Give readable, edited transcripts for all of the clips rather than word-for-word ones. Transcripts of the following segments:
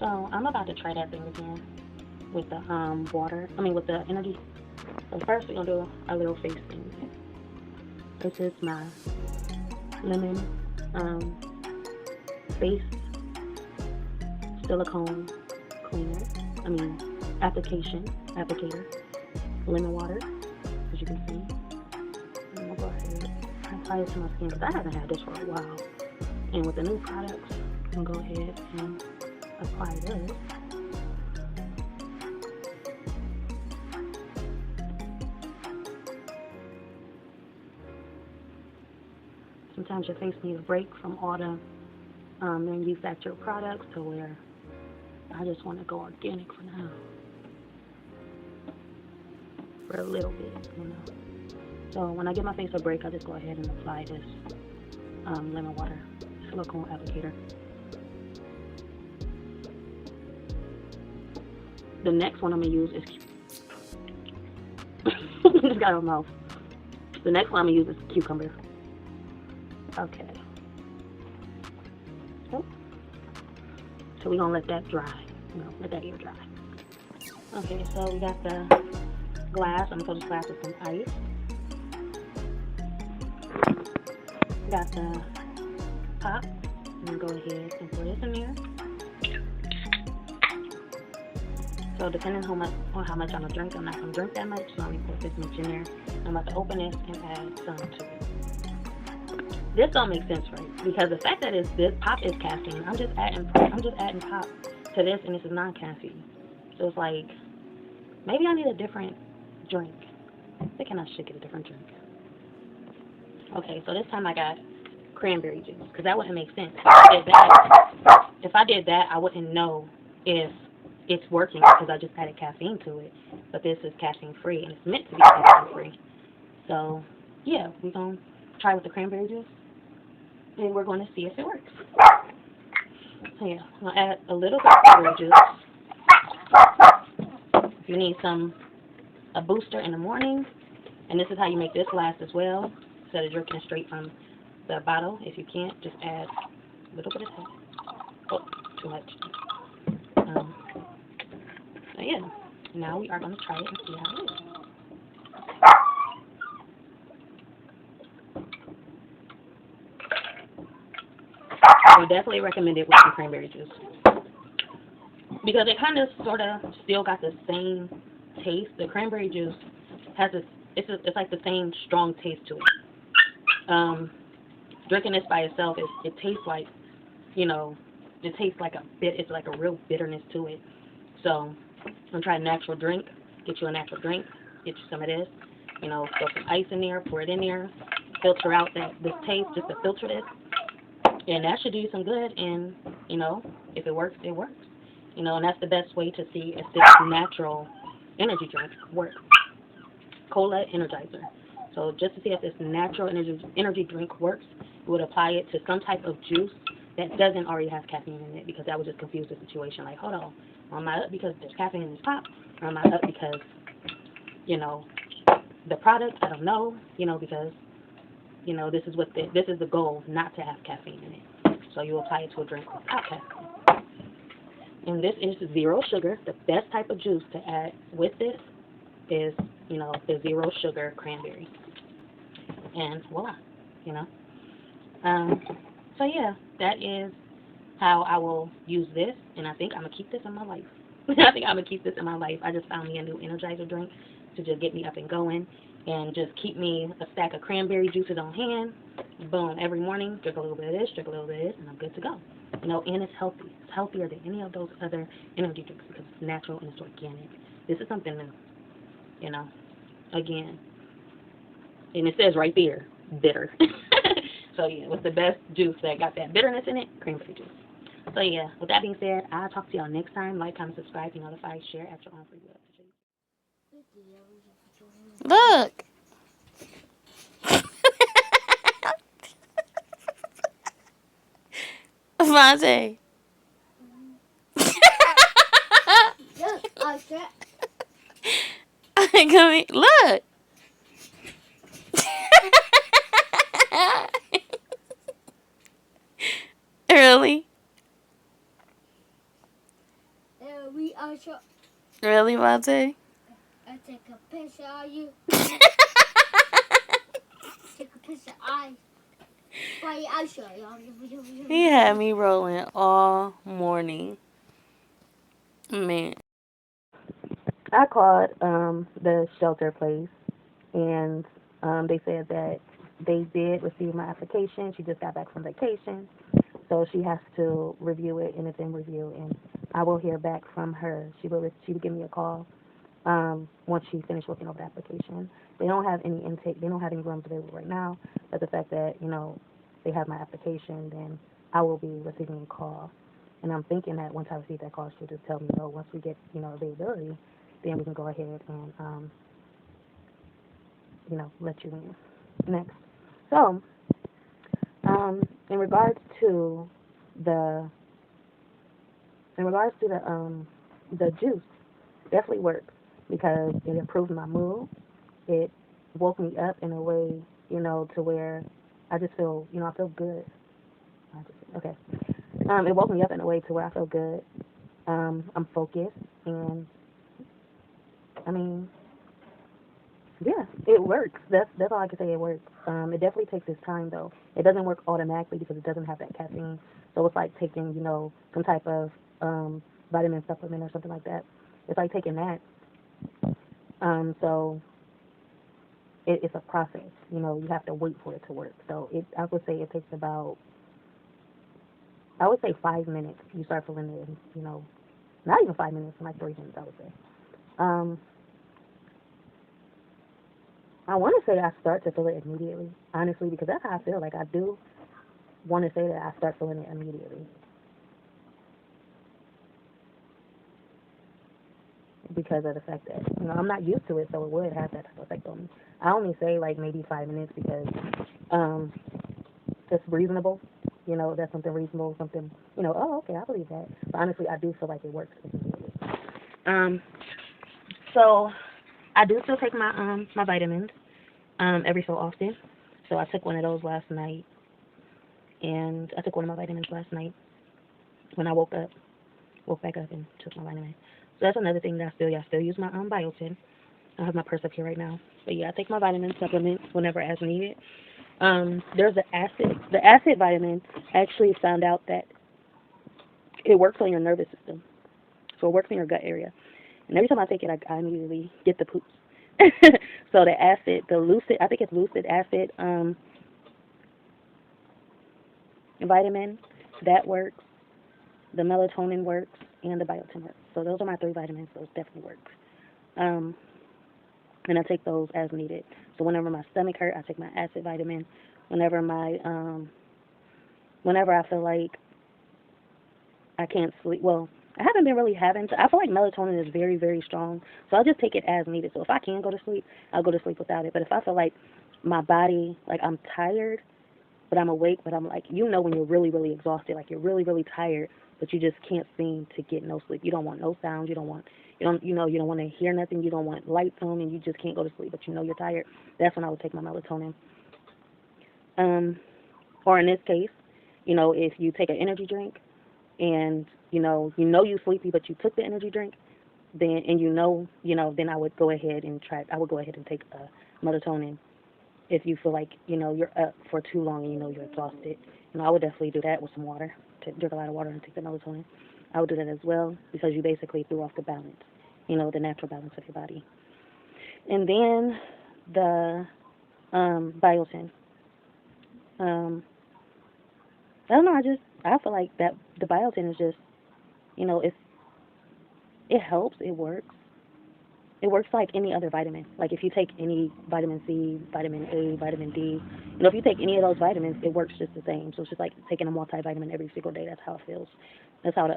So I'm about to try that thing again with the with the energy. So first we're gonna do a little face thing. This is my lemon face silicone cleaner. Applicator. Lemon water, as you can see. I'm gonna go ahead and apply it to my skin because I haven't had this for a while. And with the new products, I'm gonna go ahead and apply this. Sometimes your face needs a break from all the manufactured products to where I just want to go organic for now. For a little bit, you know. So when I give my face a break, I just go ahead and apply this lemon water silicone applicator. The next one I'm gonna use is just got a mouth. The next one I'm gonna use is cucumber. Okay. Oh. So we're gonna let that dry. Let that air dry. Okay, so we got the glass. I'm gonna fill this glass with some ice. Got the pop. I'm gonna go ahead and pour this in there. So depending on how much I'm gonna drink, I'm not gonna drink that much, so I'm gonna put this much in there. I'm about to open this and add some to it. This don't make sense, right? Because the fact that this pop is caffeine, I'm just adding pop to this, and this is non-caffeine. So it's like maybe I need a different drink. I think I should get a different drink. Okay, so this time I got cranberry juice because that wouldn't make sense. If I did that, I wouldn't know if it's working because I just added caffeine to it. But this is caffeine free and it's meant to be caffeine free. So yeah, we're gonna try with the cranberry juice and we're going to see if it works. So yeah, I'm gonna add a little bit of cranberry juice. If you need a booster in the morning, and this is how you make this last as well, instead of drinking it straight from the bottle. If you can't, just add a little bit of that. Oh, too much. So yeah, now we are going to try it and see how it is. I would definitely recommend it with some cranberry juice because it kind of sort of still got the same taste. The cranberry juice has it's like the same strong taste to it. Drinking this by itself, it tastes like, it tastes like it's like a real bitterness to it. So I'm gonna try a natural drink. Get you a natural drink. Get you some of this. Throw some ice in there. Pour it in there. Filter out this taste just to filter this. And that should do you some good. And if it works, it works. And that's the best way to see if this natural energy drink works. Cola Energizer. So just to see if this natural energy drink works, we would apply it to some type of juice that doesn't already have caffeine in it, because that would just confuse the situation. Like, hold on, am I up because there's caffeine in this pop, or am I up because, the product? I don't know, because, this is the goal, not to have caffeine in it. So you apply it to a drink without caffeine. And this is zero sugar. The best type of juice to add with this is, the zero sugar cranberry. And voila, So yeah, that is how I will use this, and I think I'm going to keep this in my life. I just found me a new Energizer drink to just get me up and going, and just keep me a stack of cranberry juices on hand. Boom, every morning, drink a little bit of this, drink a little bit of this, and I'm good to go. And it's healthy. It's healthier than any of those other energy drinks because it's natural and it's organic. This is something new, again. And it says right there, bitter. So yeah, what's the best juice that got that bitterness in it? Cranberry juice. So yeah, with that being said, I'll talk to y'all next time. Like, comment, subscribe, be notified, share at your own free will. Look. Vontae. Come here. Look. Really? IEsha. Really, Monte? I take a picture of you. Take a picture of I. Why IEsha? He had me rolling all morning. Man. I called the shelter place, and they said that they did receive my application. She just got back from vacation, so she has to review it, and it's in review, and I will hear back from her. She will give me a call once she finished looking over the application. They don't have any intake. They don't have any rooms available right now, but the fact that they have my application, then I will be receiving a call. And I'm thinking that once I receive that call, she'll just tell me, oh, once we get availability, then we can go ahead and let you in next. So, in regards to the the juice, definitely works because it improved my mood. It woke me up in a way, to where I just feel, I feel good. Okay. It woke me up in a way to where I feel good. I'm focused, and I mean, yeah, it works. That's all I can say. It works. It definitely takes its time though. It doesn't work automatically because it doesn't have that caffeine. So it's like taking, some type of vitamin supplement or something like that. It's like taking that. So it's a process. You have to wait for it to work. So I would say it takes about, I would say 5 minutes. You start feeling it. Not even 5 minutes, like 3 minutes. I would say. I want to say I start to feel it immediately, honestly, because that's how I feel. Like, I do want to say that I start feeling it immediately. Because of the fact that, I'm not used to it, so it would have that type of effect on me. I only say, like, maybe 5 minutes because it's reasonable. That's something reasonable, something, oh, okay, I believe that. But honestly, I do feel like it works immediately. So I do still take my vitamins every so often. So I took one of those last night, and I took one of my vitamins last night when I woke back up and took my vitamin. So that's another thing that I still use my biotin. I have my purse up here right now. But yeah, I take my vitamin supplements whenever as needed. There's the acid vitamin. I actually found out that it works on your nervous system. So it works in your gut area. And every time I take it, I immediately get the poops. So the acid, I think it's lucid acid vitamin, that works. The melatonin works, and the biotin works. So those are my 3 vitamins. Those definitely works. And I take those as needed. So whenever my stomach hurt, I take my acid vitamin. Whenever I feel like I can't sleep, well, I haven't been really having to. I feel like melatonin is very, very strong, so I'll just take it as needed. So if I can go to sleep, I'll go to sleep without it. But if I feel like my body, like I'm tired, but I'm awake, but I'm like, when you're really, really exhausted, like you're really, really tired, but you just can't seem to get no sleep. You don't want no sounds. You don't want to hear nothing. You don't want lights on, and you just can't go to sleep, but you're tired. That's when I would take my melatonin. Or in this case, if you take an energy drink, and you sleepy, but you took the energy drink, then then I would go ahead and take melatonin. If you feel like you're up for too long and you're exhausted, I would definitely do that with some water. Drink a lot of water and take the melatonin. I would do that as well because you basically threw off the balance, the natural balance of your body. And then the biotin. I don't know. I feel like that the biotin is just it helps. It works. It works like any other vitamin. Like if you take any vitamin C, vitamin A, vitamin D, if you take any of those vitamins, it works just the same. So it's just like taking a multivitamin every single day. That's how it feels. That's how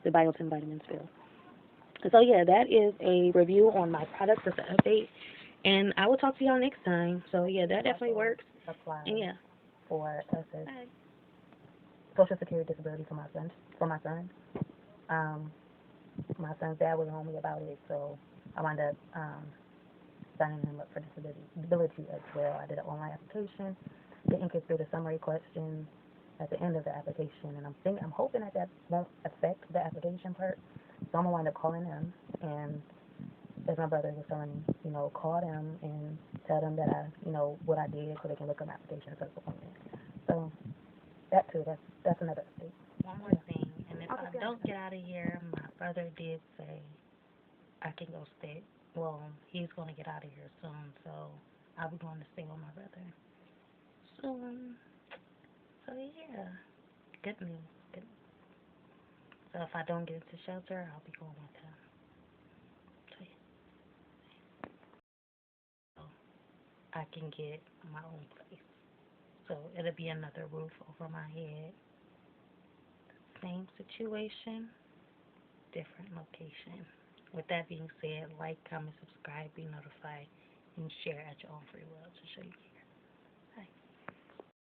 the biotin vitamins feel. And so yeah, that is a review on my products. That's an update. And I will talk to y'all next time. So yeah, that definitely works. And yeah. For us as Social Security disability for my son. My son's dad was on me about it, so I wound up signing him up for disability as well. I did an online application, didn't get through the summary questions at the end of the application, and I'm hoping that won't affect the application part. So I'm going to wind up calling them, and as my brother was telling me, you know, call them and tell them that I, you know, what I did so they can look up my application and set up an appointment. So that too, that's another update. One more thing, and if I don't get out of here, my brother did say I can go stay. Well, he's going to get out of here soon, so I'll be going to stay with my brother soon. So yeah, good news. Good news. So if I don't get into shelter, I'll be going with him. So yeah. So I can get my own place. So it'll be another roof over my head. Same situation, different location. With that being said, like, comment, subscribe, be notified, and share at your own free will to show you.